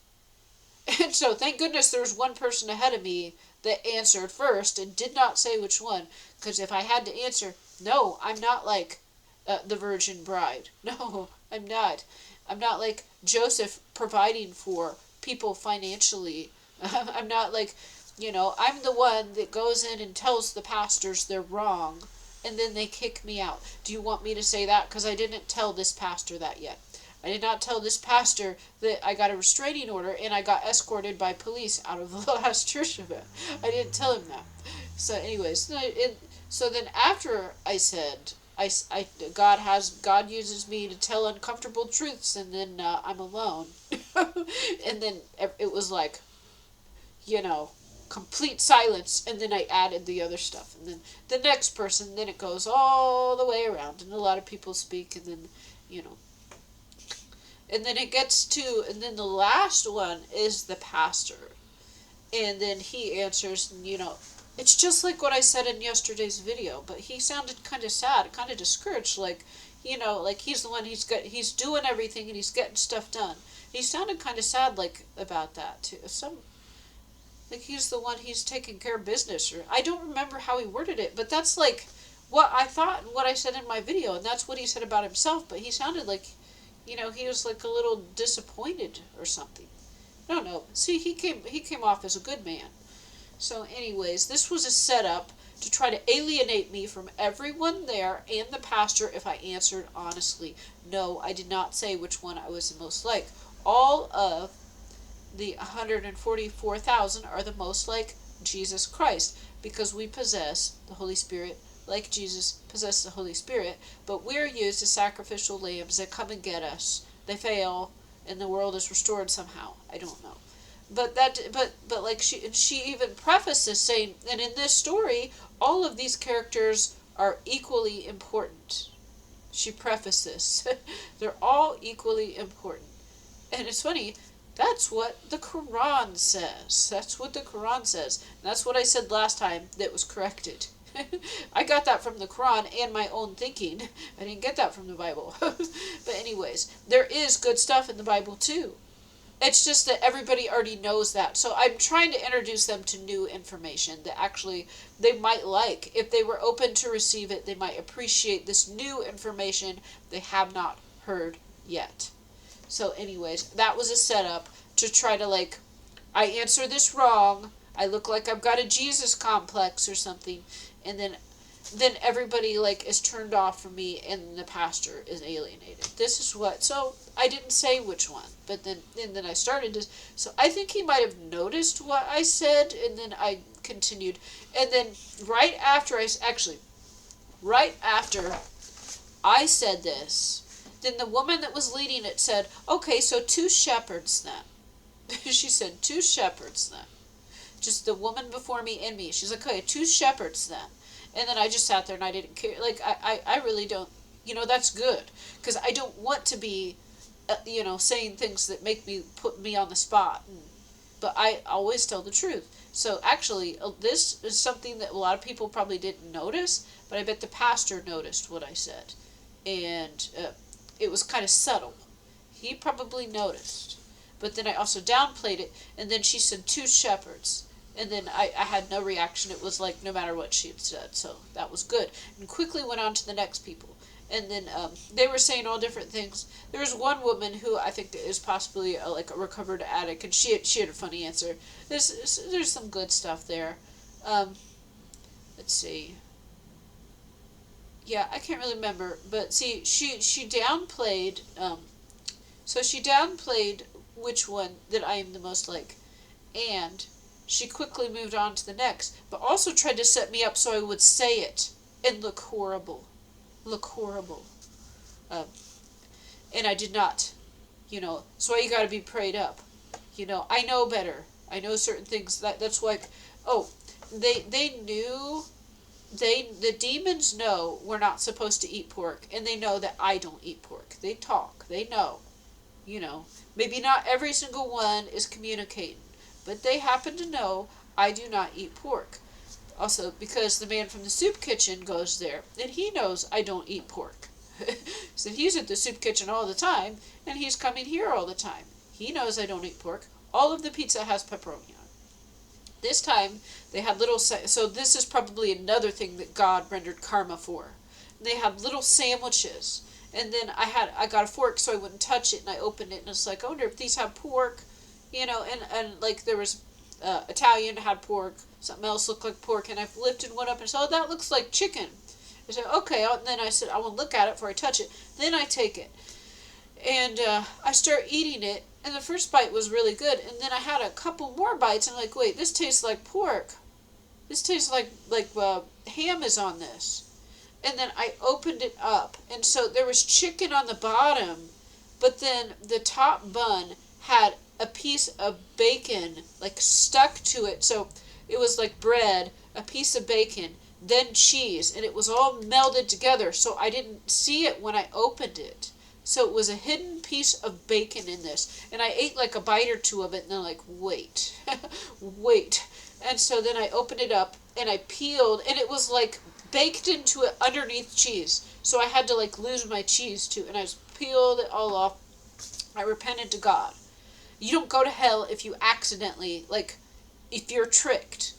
And so thank goodness there was one person ahead of me that answered first and did not say which one. Because if I had to answer, no, I'm not like the virgin bride. No, I'm not. I'm not like Joseph providing for people financially. I'm not like, I'm the one that goes in and tells the pastors they're wrong, and then they kick me out. Do you want me to say that? Because I didn't tell this pastor that yet. I did not tell this pastor that I got a restraining order and I got escorted by police out of the last church event. I didn't tell him that. So anyways, so then after I said, God uses me to tell uncomfortable truths, and then I'm alone. And then it was like, complete silence, and then I added the other stuff, and then the next person, then it goes all the way around, and a lot of people speak, and then, and then it gets to, and then the last one is the pastor, and then he answers, and, it's just like what I said in yesterday's video, but he sounded kind of sad, kind of discouraged, like, like he's the one, he's doing everything, and he's getting stuff done. He sounded kind of sad, like, about that, too. Like he's the one, he's taking care of business, or I don't remember how he worded it, but that's like what I thought and what I said in my video, and that's what he said about himself, but he sounded like, he was like a little disappointed or something. I don't know. See, he came off as a good man. So anyways, this was a setup to try to alienate me from everyone there and the pastor if I answered honestly. No, I did not say which one I was the most like. All of the 144,000 are the most like Jesus Christ, because we possess the Holy Spirit like Jesus possessed the Holy Spirit, but we're used as sacrificial lambs that come and get us. They fail, and the world is restored somehow. I don't know. But like she even prefaces saying, and in this story, all of these characters are equally important. She prefaces, they're all equally important. And it's funny, that's what the Quran says. That's what the Quran says. And that's what I said last time that was corrected. I got that from the Quran and my own thinking. I didn't get that from the Bible. But anyways, there is good stuff in the Bible too. It's just that everybody already knows that. So I'm trying to introduce them to new information that actually they might like. If they were open to receive it, they might appreciate this new information they have not heard yet. So anyways, that was a setup to try to like, I answer this wrong, I look like I've got a Jesus complex or something, and then everybody like is turned off from me and the pastor is alienated. This is what, so I didn't say which one, but then I started to, so I think he might have noticed what I said, and then I continued, and then right after I said this, then the woman that was leading it said, okay, so 2 shepherds then. She said 2 shepherds then. Just the woman before me and me. She's like, okay, 2 shepherds then. And then I just sat there and I didn't care. Like, I really don't, that's good. Because I don't want to be, saying things that put me on the spot. But I always tell the truth. So actually, this is something that a lot of people probably didn't notice, but I bet the pastor noticed what I said. And it was kind of subtle. He probably noticed. But then I also downplayed it, and then she said 2 shepherds. And then I had no reaction. It was like no matter what she had said. So that was good. And quickly went on to the next people. And then they were saying all different things. There was one woman who I think is possibly a recovered addict, and she had a funny answer. There's some good stuff there. Let's see. Yeah, I can't really remember, but see, she downplayed. So she downplayed which one that I am the most like, and she quickly moved on to the next, but also tried to set me up so I would say it and look horrible. And I did not, so you gotta be prayed up. I know better. I know certain things. That's like, they knew, the demons know we're not supposed to eat pork, and they know that I don't eat pork. They talk. They know. Maybe not every single one is communicating, but they happen to know I do not eat pork. Also, because the man from the soup kitchen goes there, and he knows I don't eat pork. So he's at the soup kitchen all the time, and he's coming here all the time. He knows I don't eat pork. All of the pizza has pepperoni on it. This time, they had little... So this is probably another thing that God rendered karma for. They had little sandwiches. And then I got a fork so I wouldn't touch it, and I opened it, and it's like, I wonder if these have pork. And like there was Italian had pork, something else looked like pork, and I lifted one up and said, oh, that looks like chicken. I said, okay, and then I said, I won't look at it before I touch it. Then I take it, and I start eating it, and the first bite was really good, and then I had a couple more bites, and I'm like, wait, this tastes like pork. This tastes like ham is on this. And then I opened it up, and so there was chicken on the bottom, but then the top bun had a piece of bacon like stuck to it, so it was like bread, a piece of bacon, then cheese, and it was all melded together, so I didn't see it when I opened it. So it was a hidden piece of bacon in this, and I ate like a bite or two of it, and then like, wait, wait. And so then I opened it up, and I peeled, and it was like baked into it underneath cheese, so I had to like lose my cheese too, and I just peeled it all off. I repented to God. You don't go to hell if you accidentally, like, if you're tricked.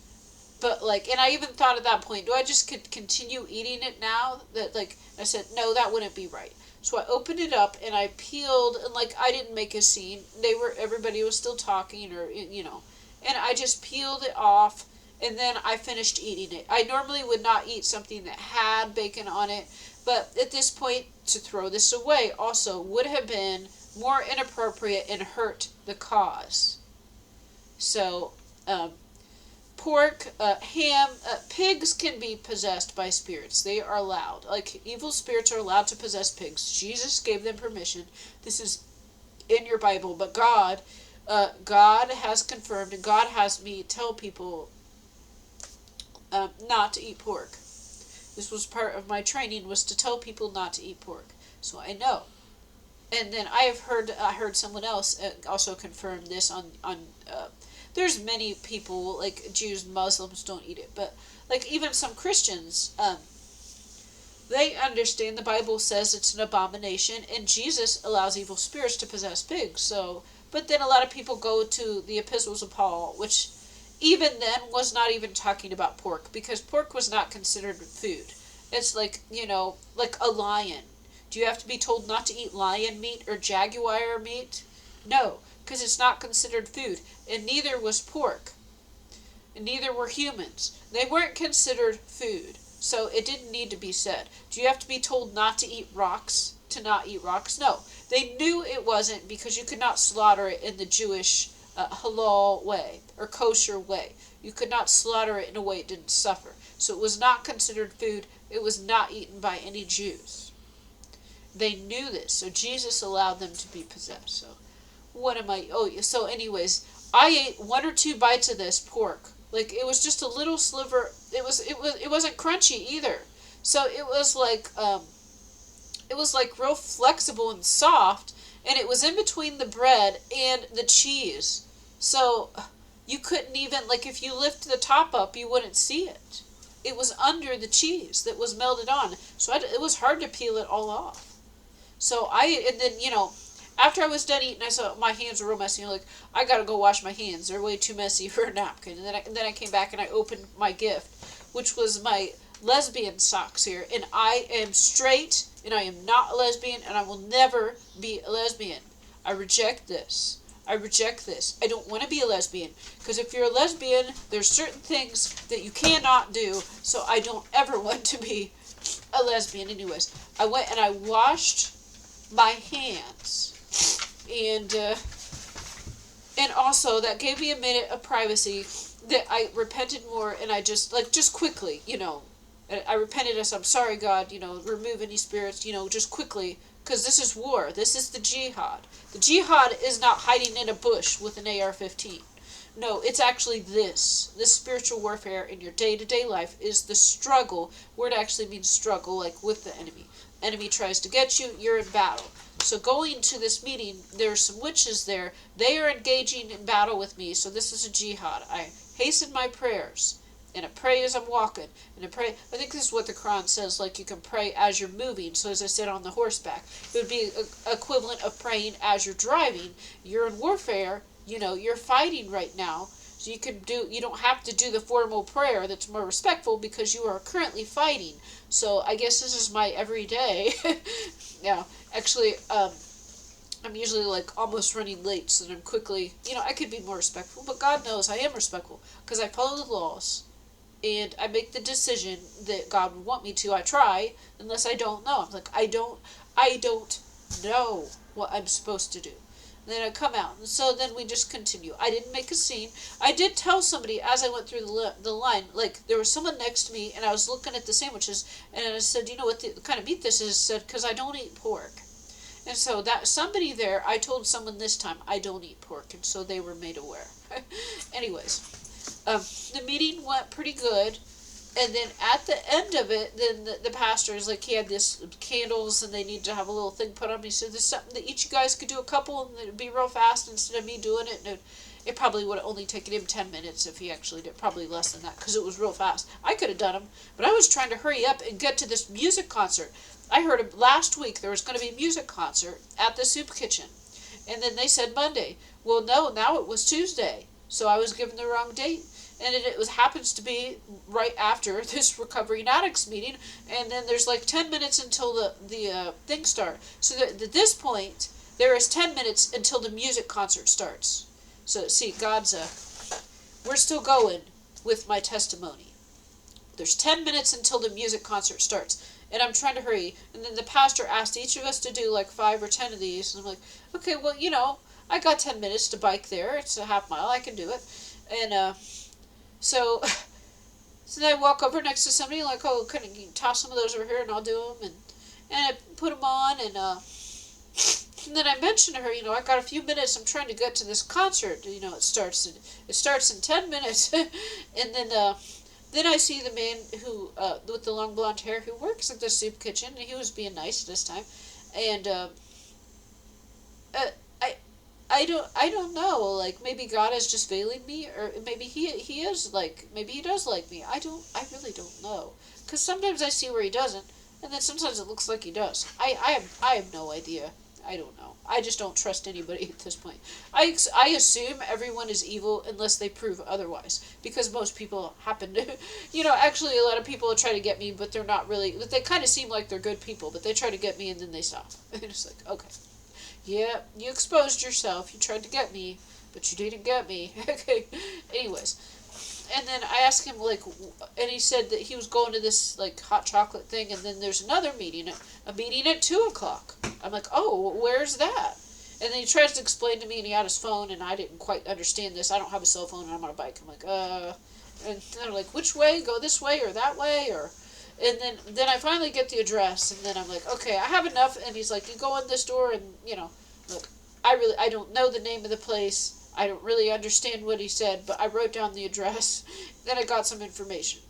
But, like, and I even thought at that point, do I just continue eating it now? That, like, I said, no, that wouldn't be right. So I opened it up, and I peeled, and, like, I didn't make a scene. Everybody was still talking, or, and I just peeled it off, and then I finished eating it. I normally would not eat something that had bacon on it, but at this point, to throw this away also would have been more inappropriate and hurt the cause. So, pork, ham, pigs can be possessed by spirits. They are allowed. Like, evil spirits are allowed to possess pigs. Jesus gave them permission. This is in your Bible, but God has confirmed, and God has me tell people not to eat pork. This was part of my training, was to tell people not to eat pork. So I know. And then I heard someone else also confirm this on there's many people, like Jews, Muslims don't eat it, but like even some Christians, they understand the Bible says it's an abomination, and Jesus allows evil spirits to possess pigs. So, but then a lot of people go to the epistles of Paul, which even then was not even talking about pork, because pork was not considered food. It's like, like a lion. Do you have to be told not to eat lion meat or jaguar meat? No, because it's not considered food. And neither was pork. And neither were humans. They weren't considered food. So it didn't need to be said. Do you have to be told not to eat rocks to not eat rocks? No. They knew it wasn't, because you could not slaughter it in the Jewish halal way or kosher way. You could not slaughter it in a way it didn't suffer. So it was not considered food. It was not eaten by any Jews. They knew this, so Jesus allowed them to be possessed. So, so anyways, I ate 1 or 2 bites of this pork. Like, it was just a little sliver. It wasn't crunchy either. So it was like real flexible and soft, and it was in between the bread and the cheese. So you couldn't even, like, if you lift the top up, you wouldn't see it. It was under the cheese that was melted on. So it was hard to peel it all off. So and then, after I was done eating, I saw my hands were real messy. Like, I gotta go wash my hands. They're way too messy for a napkin. And then I came back and I opened my gift, which was my lesbian socks here. And I am straight, and I am not a lesbian, and I will never be a lesbian. I reject this. I reject this. I don't want to be a lesbian, because if you're a lesbian, there's certain things that you cannot do, so I don't ever want to be a lesbian. Anyways, I went and I washed my hands, and also that gave me a minute of privacy, that I repented more, and I just quickly, I repented. I said, I'm sorry, God, remove any spirits, just quickly, because this is war. This is the jihad. The jihad is not hiding in a bush with an AR-15. No, it's actually this spiritual warfare in your day-to-day life is the struggle. Word actually means struggle, like with the enemy. Enemy tries to get you, you're in battle. So going to this meeting, there's some witches there. They are engaging in battle with me, so this is a jihad. I hasten my prayers. and I pray as I'm walking, and I pray. I think this is what the Quran says, like you can pray as you're moving. So as I said on the horseback, it would be equivalent of praying as you're driving. You're in warfare, you're fighting right now. So you don't have to do the formal prayer that's more respectful because you are currently fighting. So I guess this is my everyday. Yeah, actually, I'm usually like almost running late, so that I'm quickly, I could be more respectful, but God knows I am respectful because I follow the laws and I make the decision that God would want me to. I try, unless I don't know. I'm like, I don't know what I'm supposed to do. And then I come out, and so then we just continue. I didn't make a scene. I did tell somebody as I went through the line, like there was someone next to me, and I was looking at the sandwiches, and I said, you know what the kind of meat this is? I said, because I don't eat pork. And so that somebody there, I told someone this time, I don't eat pork, and so they were made aware. Anyways, the meeting went pretty good, and then at the end of it, then the pastor is like, he had this candles, and they need to have a little thing put on. He said, there's something that each of you guys could do a couple, and it'd be real fast instead of me doing it, and it probably would have only taken him 10 minutes if he actually did, probably less than that, because it was real fast. I could have done them, but I was trying to hurry up and get to this music concert. I heard last week there was going to be a music concert at the soup kitchen, and then they said Monday. Well, no, now it was Tuesday, so I was given the wrong date, and it happens to be right after this recovering addicts meeting, and then there's like 10 minutes until the thing starts. So that at this point, there is 10 minutes until the music concert starts. So see, we're still going with my testimony. There's 10 minutes until the music concert starts. And I'm trying to hurry. And then the pastor asked each of us to do like 5 or 10 of these. And I'm like, okay, well, I got 10 minutes to bike there. It's a half mile. I can do it. And so then I walk over next to somebody like, oh, can you toss some of those over here and I'll do them. And I put them on. And then I mentioned to her, I got a few minutes. I'm trying to get to this concert. It starts in 10 minutes. And then I see the man who, with the long blonde hair, who works at the soup kitchen, and he was being nice this time, and I don't know, like maybe God is just failing me, or maybe he is like, maybe he does like me. I really don't know, because sometimes I see where he doesn't, and then sometimes it looks like he does. I have no idea. I don't know. I just don't trust anybody at this point. I assume everyone is evil unless they prove otherwise. Because most people happen to... actually a lot of people try to get me, but they're not really... They kind of seem like they're good people, but they try to get me and then they stop. And it's like, okay. Yeah, you exposed yourself. You tried to get me, but you didn't get me. Okay. Anyways. And then I asked him, like, and he said that he was going to this, like, hot chocolate thing, and then there's another meeting, a meeting at 2 o'clock. I'm like, oh, where's that? And then he tries to explain to me, and he had his phone, and I didn't quite understand this. I don't have a cell phone, and I'm on a bike. I'm like, and they're like, which way? Go this way or that way? And then I finally get the address, and then I'm like, okay, I have enough. And he's like, you go in this door, and, look, I don't know the name of the place. I don't really understand what he said, but I wrote down the address. Then I got some information.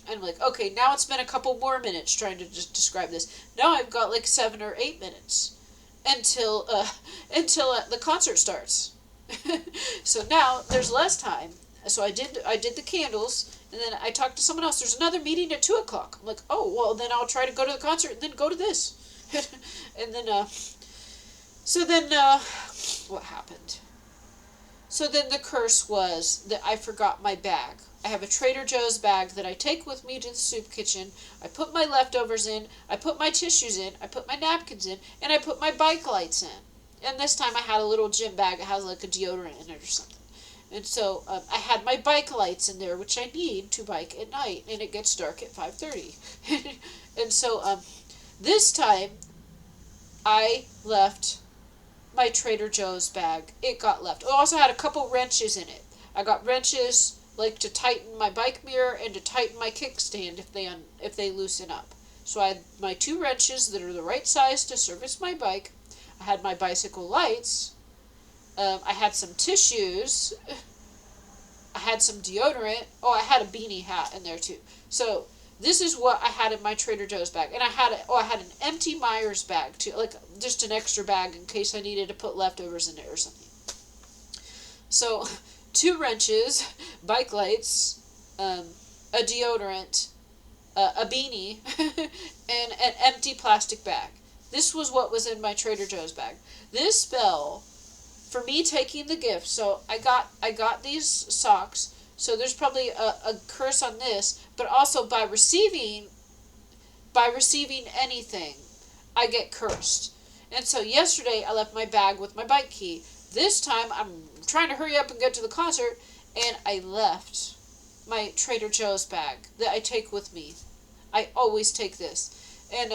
And I'm like, okay, now it's been a couple more minutes trying to just describe this. Now I've got like 7 or 8 minutes until the concert starts. So now there's less time. So I did the candles, and then I talked to someone else. There's another meeting at 2 o'clock. I'm like, oh, well, then I'll try to go to the concert and then go to this. And then, what happened? So then the curse was that I forgot my bag. I have a Trader Joe's bag that I take with me to the soup kitchen. I put my leftovers in, I put my tissues in, I put my napkins in, and I put my bike lights in. And this time I had a little gym bag that has like a deodorant in it or something. And so I had my bike lights in there, which I need to bike at night, and it gets dark at 5:30. And so this time I left my Trader Joe's bag. It got left. It also had a couple wrenches in it. I got wrenches like to tighten my bike mirror and to tighten my kickstand if they loosen up. So I had my 2 wrenches that are the right size to service my bike. I had my bicycle lights. I had some tissues. I had some deodorant. Oh, I had a beanie hat in there too. So this is what I had in my Trader Joe's bag. And I had an empty Myers bag too, like just an extra bag in case I needed to put leftovers in it or something. So 2 wrenches, bike lights, a deodorant, a beanie, and an empty plastic bag. This was what was in my Trader Joe's bag. This spell for me taking the gift. So I got these socks. So there's probably a curse on this, but also by receiving anything, I get cursed. And so yesterday I left my bag with my bike key. This time I'm trying to hurry up and get to the concert, and I left my Trader Joe's bag that I take with me. I always take this. And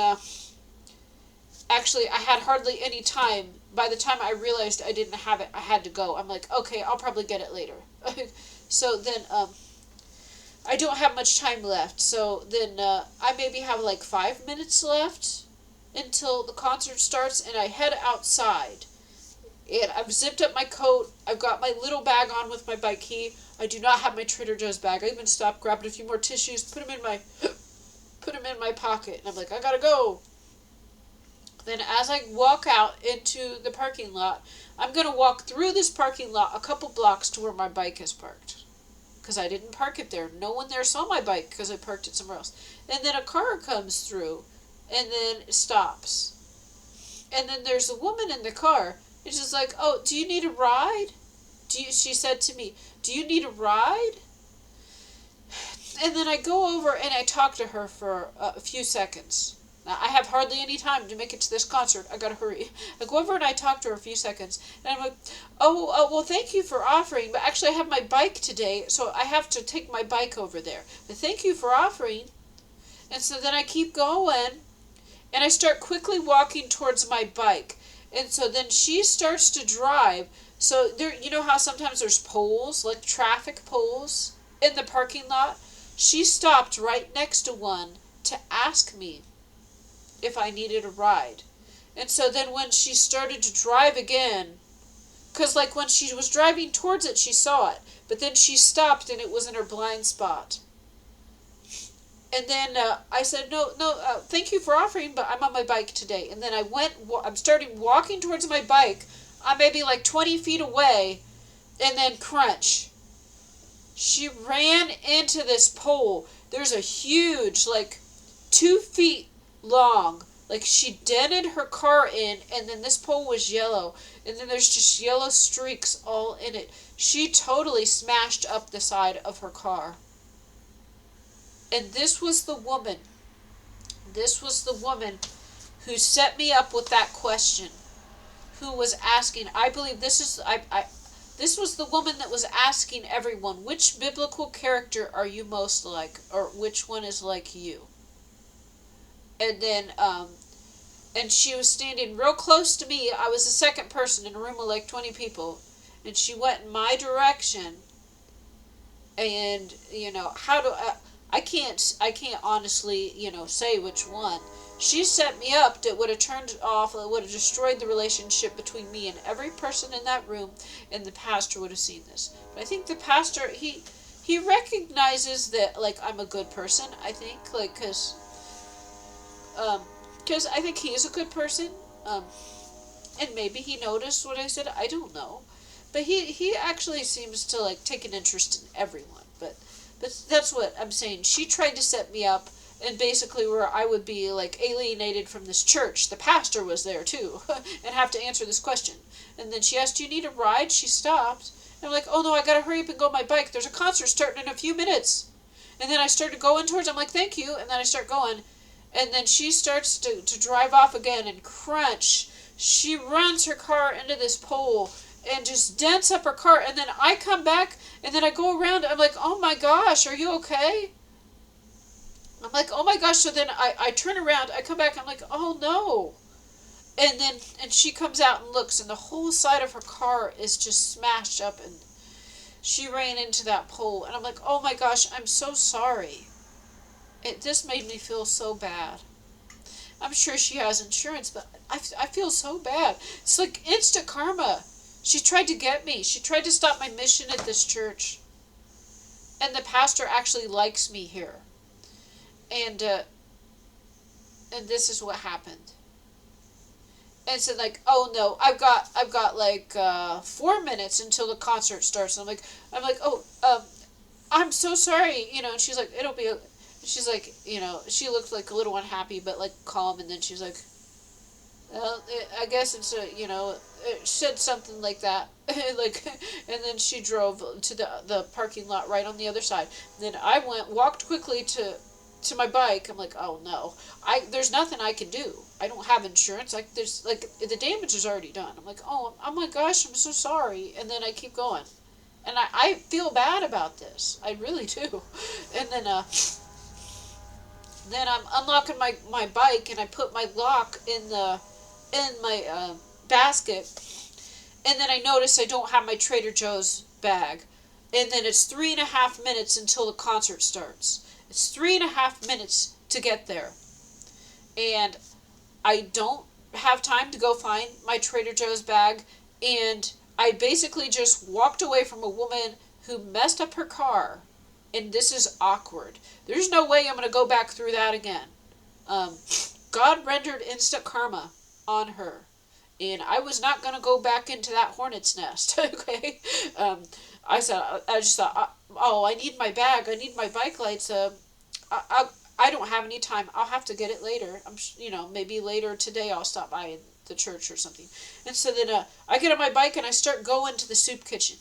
actually I had hardly any time. By the time I realized I didn't have it, I had to go. I'm like, okay, I'll probably get it later. So then I don't have much time left. So then I maybe have like 5 minutes left until the concert starts, and I head outside. And I've zipped up my coat. I've got my little bag on with my bike key. I do not have my Trader Joe's bag. I even stopped, grabbed a few more tissues, put them in my pocket, and I'm like, I gotta go. Then as I walk out into the parking lot, I'm gonna walk through this parking lot a couple blocks to where my bike is parked, because I didn't park it there. No one there saw my bike because I parked it somewhere else. And then a car comes through, and then stops. And then there's a woman in the car. And she's like, oh, do you need a ride? She said to me, do you need a ride? And then I go over and I talk to her for a few seconds. Now, I have hardly any time to make it to this concert. I gotta hurry. I go over and I talk to her a few seconds. And I'm like, well, thank you for offering. But actually, I have my bike today, so I have to take my bike over there. But thank you for offering. And so then I keep going. And I start quickly walking towards my bike. And so then she starts to drive. So there, you know how sometimes there's poles, like traffic poles in the parking lot? She stopped right next to one to ask me if I needed a ride. And so then when she started to drive again, because like when she was driving towards it, she saw it. But then she stopped and it was in her blind spot. And then I said, no, thank you for offering, but I'm on my bike today. And then I'm starting walking towards my bike. I'm maybe like 20 feet away, and then crunch. She ran into this pole. There's a huge, like 2 feet long, like she dented her car in, and then this pole was yellow. And then there's just yellow streaks all in it. She totally smashed up the side of her car. And this was the woman who set me up with that question, who was asking, I believe this was the woman that was asking everyone, which biblical character are you most like, or which one is like you? And then, and she was standing real close to me. I was the second person in a room of like 20 people, and she went in my direction, and, you know, I can't honestly, say which one. She set me up that would have turned off, that would have destroyed the relationship between me and every person in that room, and the pastor would have seen this. But I think the pastor, he recognizes that, like, I'm a good person, I think, like, because I think he is a good person, and maybe he noticed what I said, I don't know. But he actually seems to, like, take an interest in everyone, but that's what I'm saying. She tried to set me up, and basically where I would be, like, alienated from this church. The pastor was there, too, and have to answer this question. And then she asked, do you need a ride? She stopped. And I'm like, oh, no, I gotta hurry up and go on my bike. There's a concert starting in a few minutes. And then I started going towards, I'm like, thank you. And then I start going. And then she starts to drive off again, and crunch. She runs her car into this pole and just dents up her car. And then I come back, and then I go around. I'm like, oh my gosh, are you okay? I'm like, oh my gosh. So then I turn around, I come back, I'm like, oh no. And she comes out and looks, and the whole side of her car is just smashed up, and she ran into that pole. And I'm like, oh my gosh, I'm so sorry. This made me feel so bad. I'm sure she has insurance, but I feel so bad. It's like instant karma. She tried to get me. She tried to stop my mission at this church. And the pastor actually likes me here. And this is what happened. And said, like, oh no, I've got like 4 minutes until the concert starts. And I'm like, oh, I'm so sorry, and she's like, it'll be, she's like, she looked like a little unhappy, but like calm, and then she's like, well, I guess it's it said something like that, like, and then she drove to the parking lot right on the other side. And then I walked quickly to my bike. I'm like, oh no, there's nothing I can do. I don't have insurance. Like, there's like the damage is already done. I'm like, oh my gosh, I'm so sorry. And then I keep going, and I feel bad about this. I really do. And then I'm unlocking my bike, and I put my lock in my basket, and then I notice I don't have my Trader Joe's bag, and then it's 3.5 minutes until the concert starts. It's 3.5 minutes to get there, and I don't have time to go find my Trader Joe's bag, and I basically just walked away from a woman who messed up her car, and this is awkward. There's no way I'm going to go back through that again. God rendered instant karma on her, and I was not going to go back into that hornet's nest. Okay. I just thought, oh, I need my bag, I need my bike lights. I don't have any time. I'll have to get it later. Maybe later today I'll stop by the church or something. And so then I get on my bike and I start going to the soup kitchen.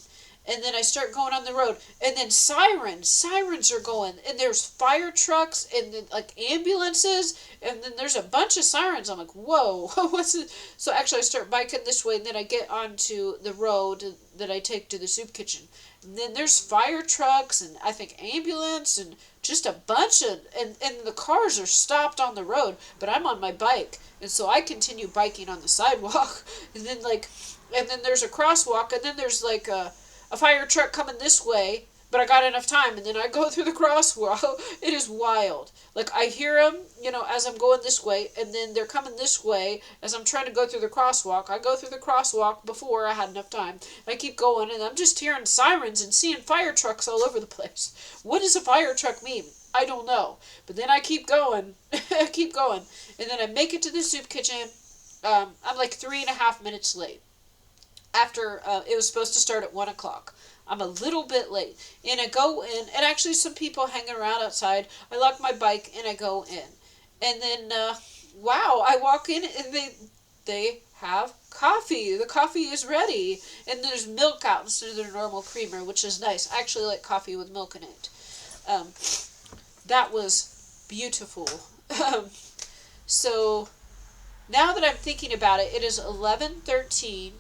And then I start going on the road, and then sirens are going, and there's fire trucks, and then like ambulances, and then there's a bunch of sirens. I'm like, whoa, what's it? So actually I start biking this way, and then I get onto the road that I take to the soup kitchen. And then there's fire trucks, and I think ambulance, and just a bunch of, and the cars are stopped on the road, but I'm on my bike, and so I continue biking on the sidewalk, and then there's a crosswalk, and then there's like a fire truck coming this way, but I got enough time, and then I go through the crosswalk. It is wild. Like, I hear them, as I'm going this way, and then they're coming this way as I'm trying to go through the crosswalk. I go through the crosswalk before I had enough time. I keep going, and I'm just hearing sirens and seeing fire trucks all over the place. What does a fire truck mean? I don't know. But then I keep going. I keep going. And then I make it to the soup kitchen. I'm like 3.5 minutes late. After it was supposed to start at 1 o'clock. I'm a little bit late. And I go in, and actually some people hanging around outside. I lock my bike, and I go in. And then, wow, I walk in, and they have coffee. The coffee is ready. And there's milk out instead of their normal creamer, which is nice. I actually like coffee with milk in it. That was beautiful. So, now that I'm thinking about it, it is 11:13.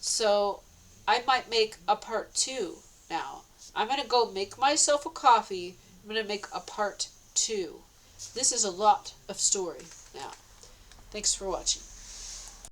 So I might make a part 2 now. I'm going to go make myself a coffee. I'm going to make a part 2. This is a lot of story now. Thanks for watching.